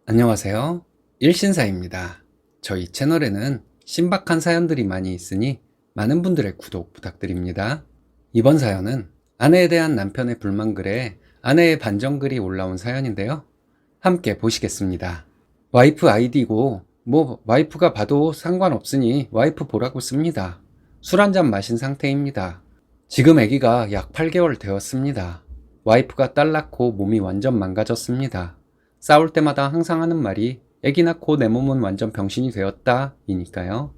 안녕하세요. 일신사입니다. 저희 채널에는 신박한 사연들이 많이 있으니 많은 분들의 구독 부탁드립니다. 이번 사연은 아내에 대한 남편의 불만글에 아내의 반정글이 올라온 사연인데요. 함께 보시겠습니다. 와이프 아이디고 와이프가 봐도 상관없으니 와이프 보라고 씁니다. 술 한잔 마신 상태입니다. 지금 아기가 약 8개월 되었습니다. 와이프가 딸 낳고 몸이 완전 망가졌습니다. 싸울 때마다 항상 하는 말이 아기 낳고 내 몸은 완전 병신이 되었다 이니까요.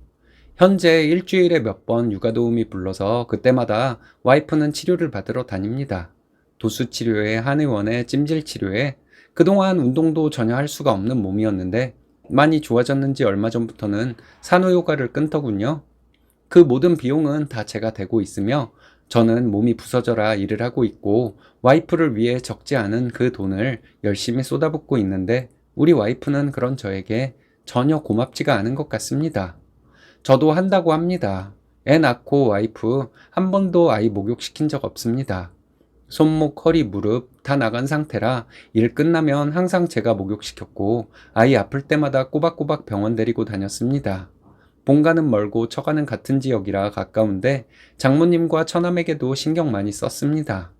현재 일주일에 몇 번 육아도우미 불러서 그때마다 와이프는 치료를 받으러 다닙니다. 도수치료에 한의원에 찜질치료에 그동안 운동도 전혀 할 수가 없는 몸이었는데 많이 좋아졌는지 얼마 전부터는 산후요가를 끊더군요. 그 모든 비용은 다 제가 대고 있으며 저는 몸이 부서져라 일을 하고 있고 와이프를 위해 적지 않은 그 돈을 열심히 쏟아붓고 있는데 우리 와이프는 그런 저에게 전혀 고맙지가 않은 것 같습니다. 저도 한다고 합니다. 애 낳고 와이프 한 번도 아이 목욕시킨 적 없습니다. 손목, 허리, 무릎 다 나간 상태라 일 끝나면 항상 제가 목욕시켰고 아이 아플 때마다 꼬박꼬박 병원 데리고 다녔습니다. 본가는 멀고 처가는 같은 지역이라 가까운데 장모님과 처남에게도 신경 많이 썼습니다.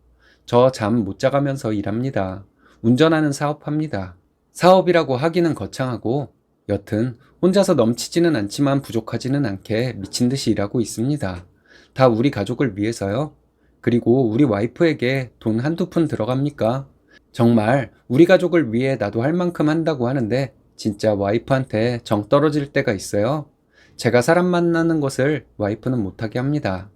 저 잠 못 자가면서 일합니다. 운전하는 사업합니다. 사업이라고 하기는 거창하고 여튼 혼자서 넘치지는 않지만 부족하지는 않게 미친 듯이 일하고 있습니다. 다 우리 가족을 위해서요. 그리고 우리 와이프에게 돈 한두 푼 들어갑니까? 정말 우리 가족을 위해 나도 할 만큼 한다고 하는데 진짜 와이프한테 정 떨어질 때가 있어요. 제가 사람 만나는 것을 와이프는 못하게 합니다.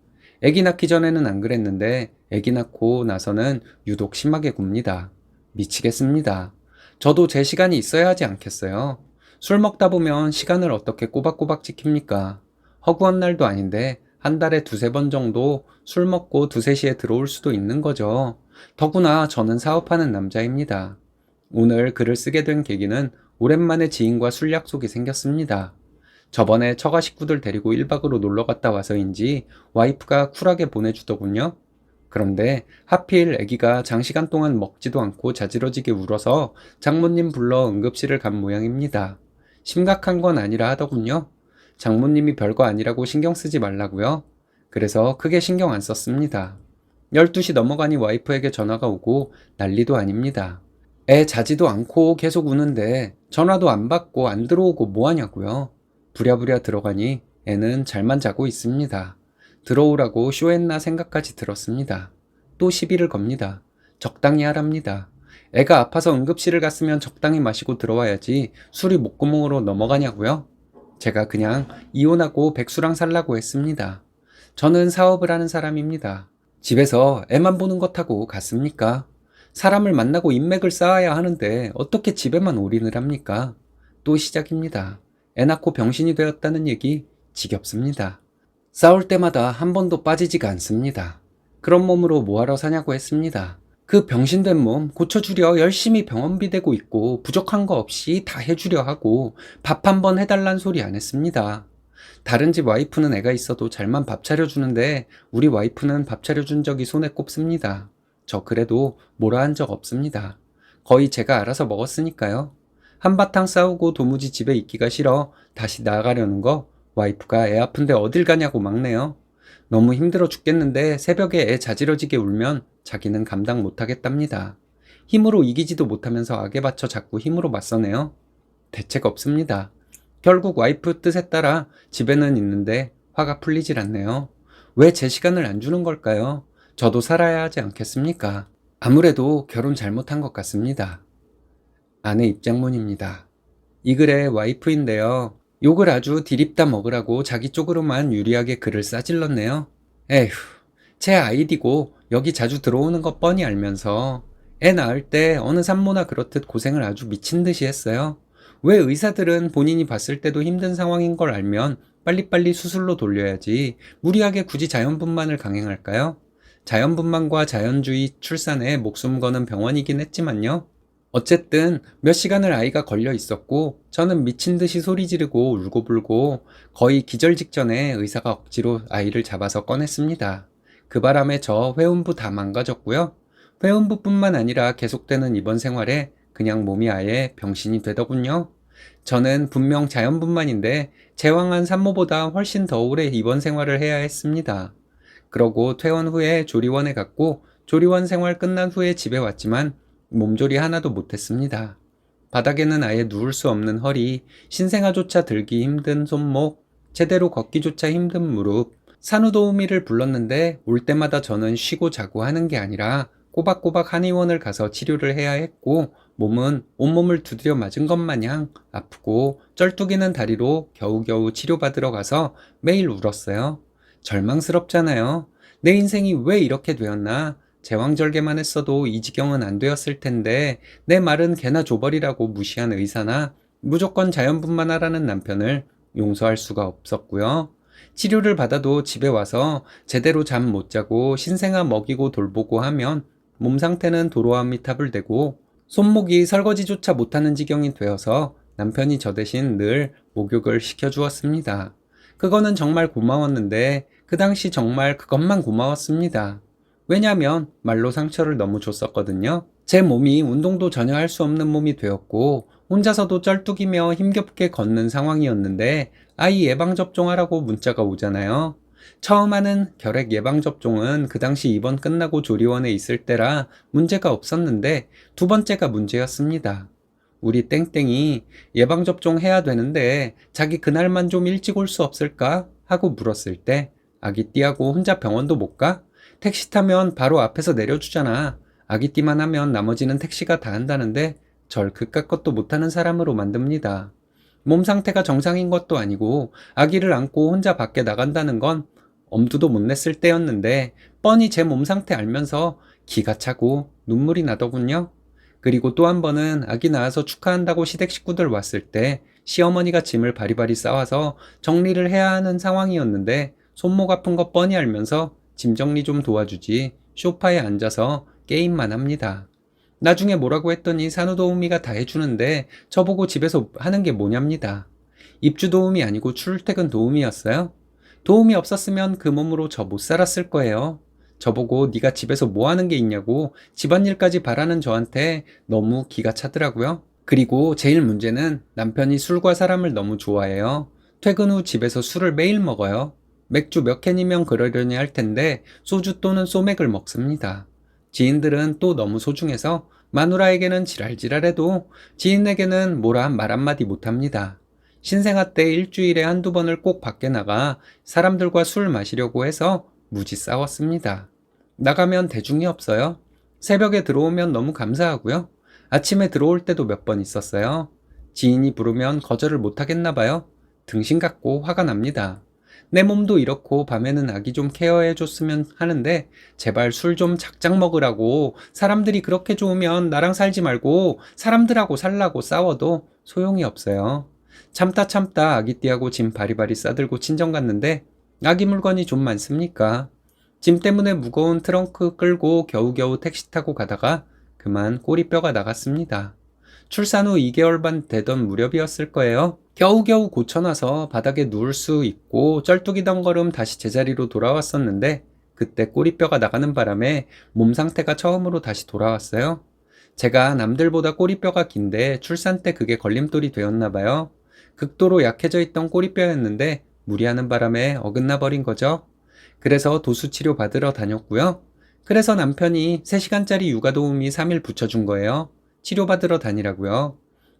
아기 낳기 전에는 안 그랬는데 아기 낳고 나서는 유독 심하게 굽니다. 미치겠습니다. 저도 제 시간이 있어야 하지 않겠어요? 술 먹다 보면 시간을 어떻게 꼬박꼬박 지킵니까? 허구한 날도 아닌데 한 달에 두세 번 정도 술 먹고 두세 시에 들어올 수도 있는 거죠. 더구나 저는 사업하는 남자입니다. 오늘 글을 쓰게 된 계기는 오랜만에 지인과 술 약속이 생겼습니다. 저번에 처가 식구들 데리고 1박으로 놀러 갔다 와서인지 와이프가 쿨하게 보내주더군요. 그런데 하필 아기가 장시간 동안 먹지도 않고 자지러지게 울어서 장모님 불러 응급실을 간 모양입니다. 심각한 건 아니라 하더군요. 장모님이 별거 아니라고 신경 쓰지 말라고요. 그래서 크게 신경 안 썼습니다. 12시 넘어가니 와이프에게 전화가 오고 난리도 아닙니다. 애 자지도 않고 계속 우는데 전화도 안 받고 안 들어오고 뭐 하냐고요. 부랴부랴 들어가니 애는 잘만 자고 있습니다. 들어오라고 쇼했나 생각까지 들었습니다. 또 시비를 겁니다. 적당히 하랍니다. 애가 아파서 응급실을 갔으면 적당히 마시고 들어와야지 술이 목구멍으로 넘어가냐고요? 제가 그냥 이혼하고 백수랑 살라고 했습니다. 저는 사업을 하는 사람입니다. 집에서 애만 보는 것 하고 같습니까? 사람을 만나고 인맥을 쌓아야 하는데 어떻게 집에만 올인을 합니까? 또 시작입니다. 애 낳고 병신이 되었다는 얘기 지겹습니다. 싸울 때마다 한 번도 빠지지가 않습니다. 그런 몸으로 뭐하러 사냐고 했습니다. 그 병신된 몸 고쳐주려 열심히 병원비 대고 있고 부족한 거 없이 다 해주려 하고 밥 한 번 해달란 소리 안 했습니다. 다른 집 와이프는 애가 있어도 잘만 밥 차려주는데 우리 와이프는 밥 차려준 적이 손에 꼽습니다. 저 그래도 뭐라 한 적 없습니다. 거의 제가 알아서 먹었으니까요. 한바탕 싸우고 도무지 집에 있기가 싫어 다시 나가려는 거 와이프가 애 아픈데 어딜 가냐고 막네요. 너무 힘들어 죽겠는데 새벽에 애 자지러지게 울면 자기는 감당 못하겠답니다. 힘으로 이기지도 못하면서 악에 받쳐 자꾸 힘으로 맞서네요. 대책 없습니다. 결국 와이프 뜻에 따라 집에는 있는데 화가 풀리질 않네요. 왜 제 시간을 안 주는 걸까요? 저도 살아야 하지 않겠습니까? 아무래도 결혼 잘못한 것 같습니다. 아내 입장문입니다. 이 글의 와이프인데요. 욕을 아주 디립다 먹으라고 자기 쪽으로만 유리하게 글을 싸질렀네요. 에휴, 제 아이디고 여기 자주 들어오는 거 뻔히 알면서 애 낳을 때 어느 산모나 그렇듯 고생을 아주 미친 듯이 했어요. 왜 의사들은 본인이 봤을 때도 힘든 상황인 걸 알면 빨리빨리 수술로 돌려야지 무리하게 굳이 자연분만을 강행할까요? 자연분만과 자연주의 출산에 목숨 거는 병원이긴 했지만요. 어쨌든 몇 시간을 아이가 걸려 있었고 저는 미친 듯이 소리 지르고 울고불고 거의 기절 직전에 의사가 억지로 아이를 잡아서 꺼냈습니다. 그 바람에 저 회원부 다 망가졌고요. 회원부뿐만 아니라 계속되는 입원 생활에 그냥 몸이 아예 병신이 되더군요. 저는 분명 자연분만인데 제왕한 산모보다 훨씬 더 오래 입원 생활을 해야 했습니다. 그러고 퇴원 후에 조리원에 갔고 조리원 생활 끝난 후에 집에 왔지만 몸조리 하나도 못했습니다. 바닥에는 아예 누울 수 없는 허리, 신생아조차 들기 힘든 손목, 제대로 걷기조차 힘든 무릎, 산후도우미를 불렀는데 올 때마다 저는 쉬고 자고 하는 게 아니라 꼬박꼬박 한의원을 가서 치료를 해야 했고 몸은 온몸을 두드려 맞은 것 마냥 아프고 쩔뚝이는 다리로 겨우겨우 치료받으러 가서 매일 울었어요. 절망스럽잖아요. 내 인생이 왜 이렇게 되었나? 제왕절개만 했어도 이 지경은 안 되었을 텐데 내 말은 개나 줘버리라고 무시한 의사나 무조건 자연분만하라는 남편을 용서할 수가 없었고요. 치료를 받아도 집에 와서 제대로 잠 못 자고 신생아 먹이고 돌보고 하면 몸 상태는 도로아미탑을 대고 손목이 설거지조차 못하는 지경이 되어서 남편이 저 대신 늘 목욕을 시켜주었습니다. 그거는 정말 고마웠는데 그 당시 정말 그것만 고마웠습니다. 왜냐면 말로 상처를 너무 줬었거든요. 제 몸이 운동도 전혀 할 수 없는 몸이 되었고 혼자서도 쩔뚝이며 힘겹게 걷는 상황이었는데 아이 예방접종하라고 문자가 오잖아요. 처음 하는 결핵 예방접종은 그 당시 입원 끝나고 조리원에 있을 때라 문제가 없었는데 두 번째가 문제였습니다. 우리 땡땡이 예방접종 해야 되는데 자기 그날만 좀 일찍 올 수 없을까? 하고 물었을 때 아기띠하고 혼자 병원도 못 가? 택시 타면 바로 앞에서 내려주잖아. 아기띠만 하면 나머지는 택시가 다 한다는데 절 그깟 것도 못하는 사람으로 만듭니다. 몸 상태가 정상인 것도 아니고 아기를 안고 혼자 밖에 나간다는 건 엄두도 못 냈을 때였는데 뻔히 제 몸 상태 알면서 기가 차고 눈물이 나더군요. 그리고 또 한 번은 아기 낳아서 축하한다고 시댁 식구들 왔을 때 시어머니가 짐을 바리바리 싸와서 정리를 해야 하는 상황이었는데 손목 아픈 거 뻔히 알면서 짐 정리 좀 도와주지 소파에 앉아서 게임만 합니다. 나중에 뭐라고 했더니 산후도우미가 다 해주는데 저보고 집에서 하는 게 뭐냐입니다. 입주 도우미 아니고 출퇴근 도우미였어요? 도우미 없었으면 그 몸으로 저 못 살았을 거예요. 저보고 네가 집에서 뭐 하는 게 있냐고 집안일까지 바라는 저한테 너무 기가 차더라고요. 그리고 제일 문제는 남편이 술과 사람을 너무 좋아해요. 퇴근 후 집에서 술을 매일 먹어요. 맥주 몇 캔이면 그러려니 할 텐데 소주 또는 소맥을 먹습니다. 지인들은 또 너무 소중해서 마누라에게는 지랄지랄해도 지인에게는 뭐라 말 한마디 못합니다. 신생아 때 일주일에 한두 번을 꼭 밖에 나가 사람들과 술 마시려고 해서 무지 싸웠습니다. 나가면 대중이 없어요. 새벽에 들어오면 너무 감사하고요. 아침에 들어올 때도 몇 번 있었어요. 지인이 부르면 거절을 못하겠나 봐요. 등신 같고 화가 납니다. 내 몸도 이렇고 밤에는 아기 좀 케어해 줬으면 하는데 제발 술 좀 작작 먹으라고 사람들이 그렇게 좋으면 나랑 살지 말고 사람들하고 살라고 싸워도 소용이 없어요. 참다 아기띠하고 짐 바리바리 싸들고 친정 갔는데 아기 물건이 좀 많습니까? 짐 때문에 무거운 트렁크 끌고 겨우겨우 택시 타고 가다가 그만 꼬리뼈가 나갔습니다. 출산 후 2개월 반 되던 무렵이었을 거예요. 겨우겨우 고쳐놔서 바닥에 누울 수 있고 쩔뚝이던 걸음 다시 제자리로 돌아왔었는데 그때 꼬리뼈가 나가는 바람에 몸 상태가 처음으로 다시 돌아왔어요. 제가 남들보다 꼬리뼈가 긴데 출산 때 그게 걸림돌이 되었나 봐요. 극도로 약해져 있던 꼬리뼈였는데 무리하는 바람에 어긋나 버린 거죠. 그래서 도수치료 받으러 다녔고요. 그래서 남편이 3시간짜리 육아도우미 3일 붙여준 거예요. 치료받으러 다니라고요.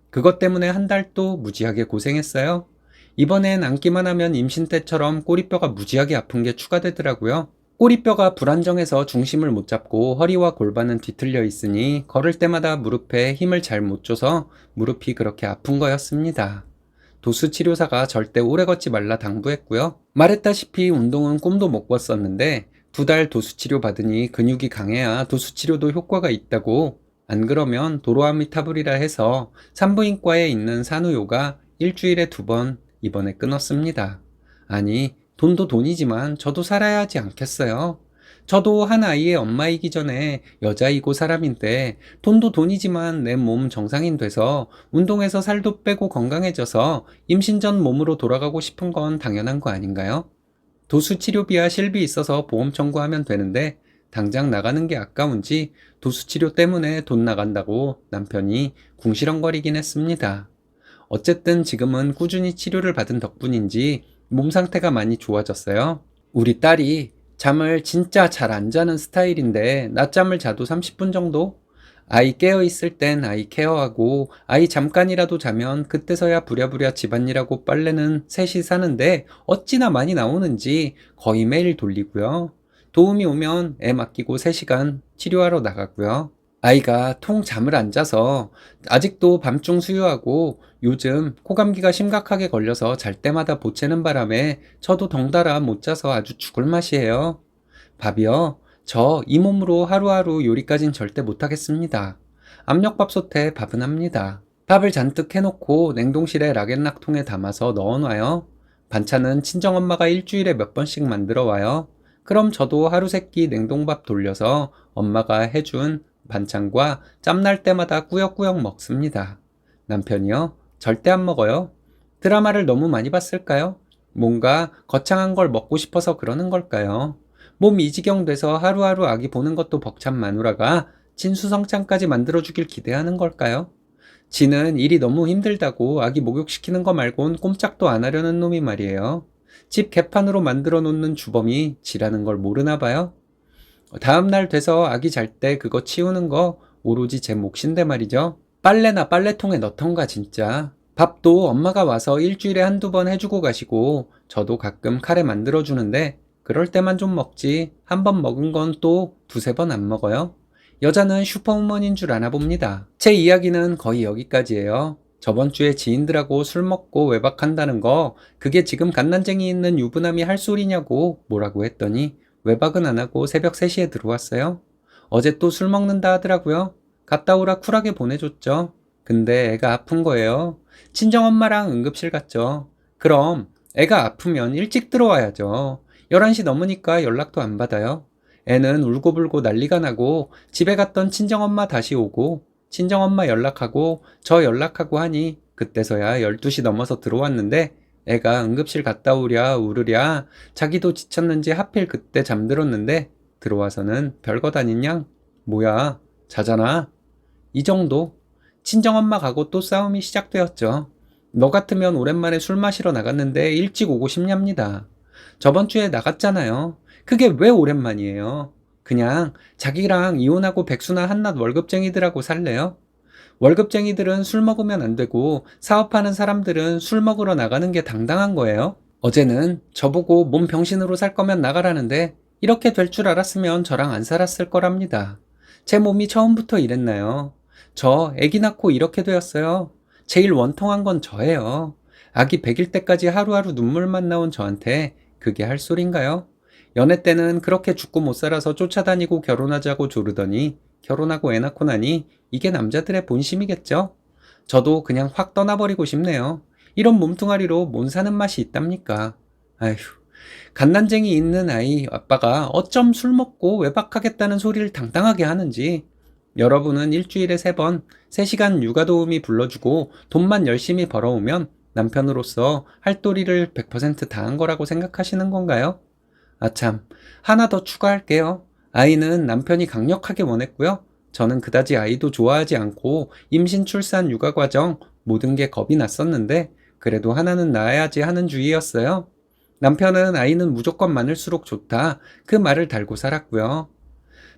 그것 때문에 한 달 또 무지하게 고생했어요. 이번엔 앉기만 하면 임신 때처럼 꼬리뼈가 무지하게 아픈 게 추가되더라고요. 꼬리뼈가 불안정해서 중심을 못 잡고 허리와 골반은 뒤틀려 있으니 걸을 때마다 무릎에 힘을 잘 못 줘서 무릎이 그렇게 아픈 거였습니다. 도수치료사가 절대 오래 걷지 말라 당부했고요. 말했다시피 운동은 꿈도 못 꿨었는데 2달 도수치료 받으니 근육이 강해야 도수치료도 효과가 있다고 안 그러면 도로아미타불이라 해서 산부인과에 있는 산후요가 일주일에 2번 이번에 끊었습니다. 아니 돈도 돈이지만 저도 살아야 하지 않겠어요? 저도 한 아이의 엄마이기 전에 여자이고 사람인데 돈도 돈이지만 내 몸 정상인 돼서 운동해서 살도 빼고 건강해져서 임신 전 몸으로 돌아가고 싶은 건 당연한 거 아닌가요? 도수 치료비와 실비 있어서 보험 청구하면 되는데 당장 나가는 게 아까운지 도수치료 때문에 돈 나간다고 남편이 궁시렁거리긴 했습니다. 어쨌든 지금은 꾸준히 치료를 받은 덕분인지 몸 상태가 많이 좋아졌어요. 우리 딸이 잠을 진짜 잘 안 자는 스타일인데 낮잠을 자도 30분 정도? 아이 깨어 있을 땐 아이 케어하고 아이 잠깐이라도 자면 그때서야 부랴부랴 집안일하고 빨래는 셋이 사는데 어찌나 많이 나오는지 거의 매일 돌리고요. 도움이 오면 애 맡기고 3시간 치료하러 나가고요. 아이가 통 잠을 안 자서 아직도 밤중 수유하고 요즘 코감기가 심각하게 걸려서 잘 때마다 보채는 바람에 저도 덩달아 못 자서 아주 죽을 맛이에요. 밥이요? 저 이 몸으로 하루하루 요리까진 절대 못하겠습니다. 압력밥솥에 밥은 합니다. 밥을 잔뜩 해놓고 냉동실에 락앤락통에 담아서 넣어놔요. 반찬은 친정엄마가 일주일에 몇 번씩 만들어 와요. 그럼 저도 하루 세끼 냉동밥 돌려서 엄마가 해준 반찬과 짬날 때마다 꾸역꾸역 먹습니다. 남편이요? 절대 안 먹어요. 드라마를 너무 많이 봤을까요? 뭔가 거창한 걸 먹고 싶어서 그러는 걸까요? 몸 이지경 돼서 하루하루 아기 보는 것도 벅찬 마누라가 진수성찬까지 만들어주길 기대하는 걸까요? 지는 일이 너무 힘들다고 아기 목욕시키는 거 말곤 꼼짝도 안 하려는 놈이 말이에요. 집 개판으로 만들어 놓는 주범이 지라는 걸 모르나 봐요. 다음날 돼서 아기 잘 때 그거 치우는 거 오로지 제 몫인데 말이죠. 빨래나 빨래통에 넣던가 진짜. 밥도 엄마가 와서 일주일에 한두 번 해주고 가시고 저도 가끔 카레 만들어주는데 그럴 때만 좀 먹지 한 번 먹은 건 또 두세 번 안 먹어요. 여자는 슈퍼우먼인 줄 아나 봅니다. 제 이야기는 거의 여기까지예요. 저번 주에 지인들하고 술 먹고 외박한다는 거 그게 지금 갓난쟁이 있는 유부남이 할 소리냐고 뭐라고 했더니 외박은 안 하고 새벽 3시에 들어왔어요. 어제 또 술 먹는다 하더라고요. 갔다 오라 쿨하게 보내줬죠. 근데 애가 아픈 거예요. 친정엄마랑 응급실 갔죠. 그럼 애가 아프면 일찍 들어와야죠. 11시 넘으니까 연락도 안 받아요. 애는 울고불고 난리가 나고 집에 갔던 친정엄마 다시 오고 친정엄마 연락하고 저 연락하고 하니 그때서야 12시 넘어서 들어왔는데 애가 응급실 갔다 오랴 우르랴 자기도 지쳤는지 하필 그때 잠들었는데 들어와서는 별것 아닌 양 뭐야 자잖아 이 정도. 친정엄마 가고 또 싸움이 시작되었죠. 너 같으면 오랜만에 술 마시러 나갔는데 일찍 오고 싶냐입니다. 저번 주에 나갔잖아요. 그게 왜 오랜만이에요? 그냥 자기랑 이혼하고 백수나 한낱 월급쟁이들하고 살래요? 월급쟁이들은 술 먹으면 안 되고 사업하는 사람들은 술 먹으러 나가는 게 당당한 거예요. 어제는 저보고 몸 병신으로 살 거면 나가라는데 이렇게 될 줄 알았으면 저랑 안 살았을 거랍니다. 제 몸이 처음부터 이랬나요? 저 아기 낳고 이렇게 되었어요. 제일 원통한 건 저예요. 아기 100일 때까지 하루하루 눈물만 나온 저한테 그게 할 소린가요? 연애 때는 그렇게 죽고 못 살아서 쫓아다니고 결혼하자고 조르더니 결혼하고 애 낳고 나니 이게 남자들의 본심이겠죠? 저도 그냥 확 떠나버리고 싶네요. 이런 몸뚱아리로 못 사는 맛이 있답니까? 아휴, 갓난쟁이 있는 아이 아빠가 어쩜 술 먹고 외박하겠다는 소리를 당당하게 하는지. 여러분은 일주일에 3번 3시간 육아 도우미 불러주고 돈만 열심히 벌어오면 남편으로서 할 도리를 100% 다한 거라고 생각하시는 건가요? 아참, 하나 더 추가할게요. 아이는 남편이 강력하게 원했고요. 저는 그다지 아이도 좋아하지 않고 임신, 출산, 육아 과정 모든 게 겁이 났었는데 그래도 하나는 낳아야지 하는 주의였어요. 남편은 아이는 무조건 많을수록 좋다. 그 말을 달고 살았고요.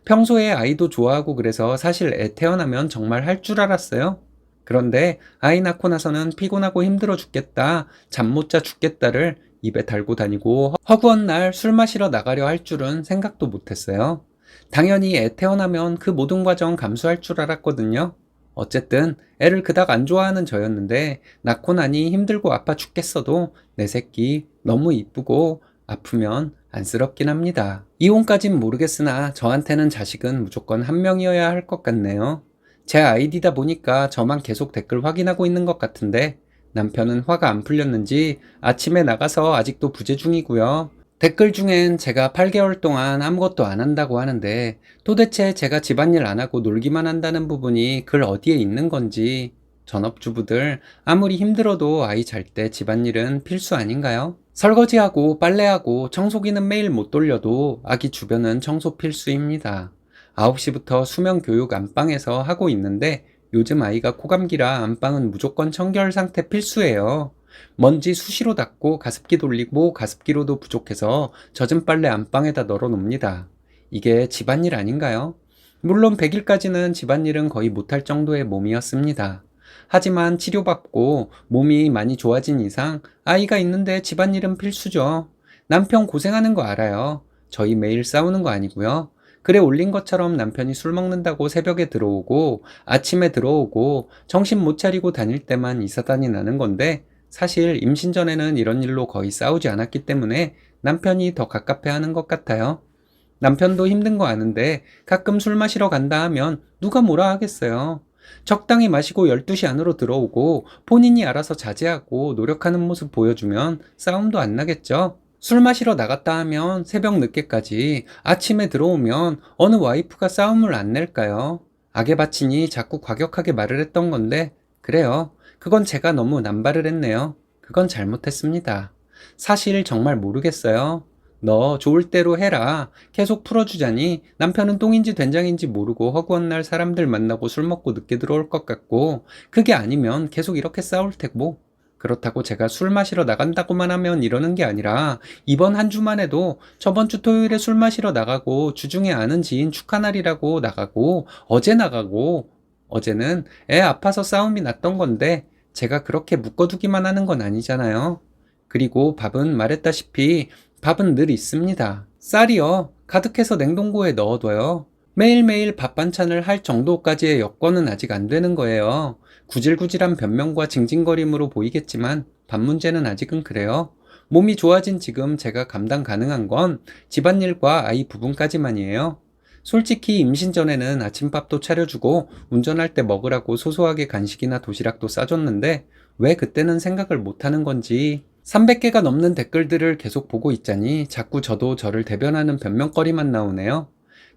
평소에 아이도 좋아하고 그래서 사실 애 태어나면 정말 할 줄 알았어요. 그런데 아이 낳고 나서는 피곤하고 힘들어 죽겠다, 잠 못 자 죽겠다를 입에 달고 다니고 허구한 날 술 마시러 나가려 할 줄은 생각도 못했어요. 당연히 애 태어나면 그 모든 과정 감수할 줄 알았거든요. 어쨌든 애를 그닥 안 좋아하는 저였는데 낳고 나니 힘들고 아파 죽겠어도 내 새끼 너무 이쁘고 아프면 안쓰럽긴 합니다. 이혼까진 모르겠으나 저한테는 자식은 무조건 한 명이어야 할 것 같네요. 제 아이디다 보니까 저만 계속 댓글 확인하고 있는 것 같은데 남편은 화가 안 풀렸는지 아침에 나가서 아직도 부재 중이고요. 댓글 중엔 제가 8개월 동안 아무것도 안 한다고 하는데 도대체 제가 집안일 안 하고 놀기만 한다는 부분이 글 어디에 있는 건지. 전업주부들 아무리 힘들어도 아이 잘 때 집안일은 필수 아닌가요? 설거지하고 빨래하고 청소기는 매일 못 돌려도 아기 주변은 청소 필수입니다. 9시부터 수면 교육 안방에서 하고 있는데 요즘 아이가 코감기라 안방은 무조건 청결 상태 필수예요. 먼지 수시로 닦고 가습기 돌리고 가습기로도 부족해서 젖은 빨래 안방에다 널어 놓습니다. 이게 집안일 아닌가요? 물론 100일까지는 집안일은 거의 못할 정도의 몸이었습니다. 하지만 치료받고 몸이 많이 좋아진 이상 아이가 있는데 집안일은 필수죠. 남편 고생하는 거 알아요. 저희 매일 싸우는 거 아니고요. 글에 올린 것처럼 남편이 술 먹는다고 새벽에 들어오고 아침에 들어오고 정신 못 차리고 다닐 때만 이사단이 나는 건데 사실 임신 전에는 이런 일로 거의 싸우지 않았기 때문에 남편이 더 갑갑해 하는 것 같아요. 남편도 힘든 거 아는데 가끔 술 마시러 간다 하면 누가 뭐라 하겠어요. 적당히 마시고 12시 안으로 들어오고 본인이 알아서 자제하고 노력하는 모습 보여주면 싸움도 안 나겠죠. 술 마시러 나갔다 하면 새벽 늦게까지 아침에 들어오면 어느 와이프가 싸움을 안 낼까요? 악에 바치니 자꾸 과격하게 말을 했던 건데 그래요. 그건 제가 너무 남발을 했네요. 그건 잘못했습니다. 사실 정말 모르겠어요. 너 좋을 대로 해라. 계속 풀어주자니 남편은 똥인지 된장인지 모르고 허구한 날 사람들 만나고 술 먹고 늦게 들어올 것 같고 그게 아니면 계속 이렇게 싸울 테고 그렇다고 제가 술 마시러 나간다고만 하면 이러는 게 아니라 이번 한 주만 해도 저번 주 토요일에 술 마시러 나가고 주중에 아는 지인 축하날이라고 나가고 어제 나가고 어제는 애 아파서 싸움이 났던 건데 제가 그렇게 묶어두기만 하는 건 아니잖아요. 그리고 밥은 말했다시피 밥은 늘 있습니다. 쌀이요. 가득해서 냉동고에 넣어둬요. 매일매일 밥 반찬을 할 정도까지의 여건은 아직 안 되는 거예요. 구질구질한 변명과 징징거림으로 보이겠지만 밥 문제는 아직은 그래요. 몸이 좋아진 지금 제가 감당 가능한 건 집안일과 아이 부분까지만이에요. 솔직히 임신 전에는 아침밥도 차려주고 운전할 때 먹으라고 소소하게 간식이나 도시락도 싸줬는데 왜 그때는 생각을 못하는 건지 300개가 넘는 댓글들을 계속 보고 있자니 자꾸 저도 저를 대변하는 변명거리만 나오네요.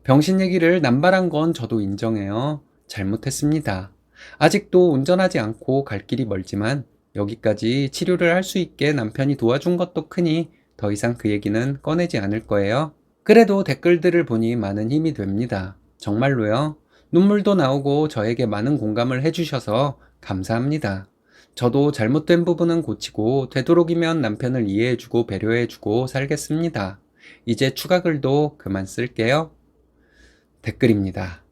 병신 얘기를 남발한 건 저도 인정해요. 잘못했습니다. 아직도 운전하지 않고 갈 길이 멀지만 여기까지 치료를 할 수 있게 남편이 도와준 것도 크니 더 이상 그 얘기는 꺼내지 않을 거예요. 그래도 댓글들을 보니 많은 힘이 됩니다. 정말로요. 눈물도 나오고 저에게 많은 공감을 해주셔서 감사합니다. 저도 잘못된 부분은 고치고 되도록이면 남편을 이해해주고 배려해주고 살겠습니다. 이제 추가 글도 그만 쓸게요. 댓글입니다.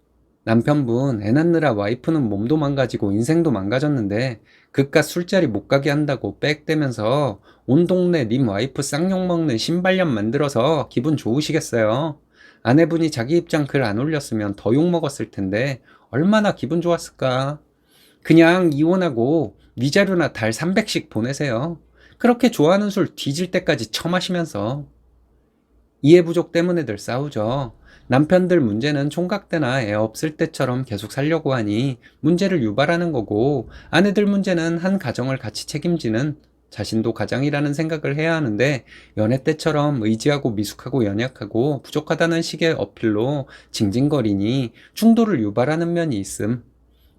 남편분 애 낳느라 와이프는 몸도 망가지고 인생도 망가졌는데 그깟 술자리 못 가게 한다고 빽대면서 온 동네 님 와이프 쌍욕 먹는 신발년 만들어서 기분 좋으시겠어요? 아내분이 자기 입장 글 안 올렸으면 더 욕 먹었을 텐데 얼마나 기분 좋았을까? 그냥 이혼하고 위자료나 달 300씩 보내세요. 그렇게 좋아하는 술 뒤질 때까지 처마시면서. 이해 부족 때문에들 싸우죠. 남편들 문제는 총각 때나 애 없을 때처럼 계속 살려고 하니 문제를 유발하는 거고 아내들 문제는 한 가정을 같이 책임지는 자신도 가장이라는 생각을 해야 하는데 연애 때처럼 의지하고 미숙하고 연약하고 부족하다는 식의 어필로 징징거리니 충돌을 유발하는 면이 있음.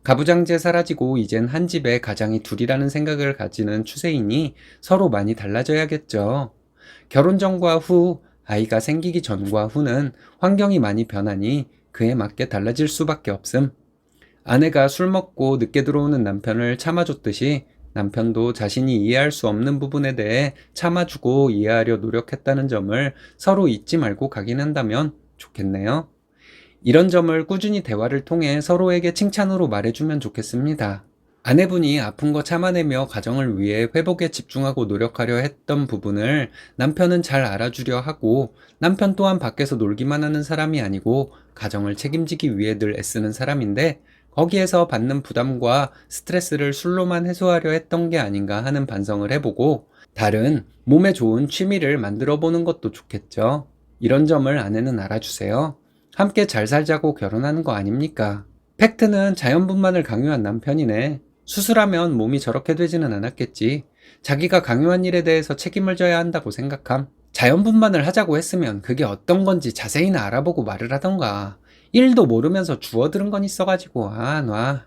가부장제 사라지고 이젠 한 집에 가장이 둘이라는 생각을 가지는 추세이니 서로 많이 달라져야겠죠. 결혼 전과 후, 아이가 생기기 전과 후는 환경이 많이 변하니 그에 맞게 달라질 수밖에 없음. 아내가 술 먹고 늦게 들어오는 남편을 참아줬듯이 남편도 자신이 이해할 수 없는 부분에 대해 참아주고 이해하려 노력했다는 점을 서로 잊지 말고 각인한다면 좋겠네요. 이런 점을 꾸준히 대화를 통해 서로에게 칭찬으로 말해주면 좋겠습니다. 아내분이 아픈 거 참아내며 가정을 위해 회복에 집중하고 노력하려 했던 부분을 남편은 잘 알아주려 하고 남편 또한 밖에서 놀기만 하는 사람이 아니고 가정을 책임지기 위해 늘 애쓰는 사람인데 거기에서 받는 부담과 스트레스를 술로만 해소하려 했던 게 아닌가 하는 반성을 해보고 다른 몸에 좋은 취미를 만들어 보는 것도 좋겠죠. 이런 점을 아내는 알아주세요. 함께 잘 살자고 결혼하는 거 아닙니까? 팩트는 자연분만을 강요한 남편이네. 수술하면 몸이 저렇게 되지는 않았겠지. 자기가 강요한 일에 대해서 책임을 져야 한다고 생각함. 자연분만을 하자고 했으면 그게 어떤 건지 자세히는 알아보고 말을 하던가. 일도 모르면서 주워들은 건 있어가지고 놔.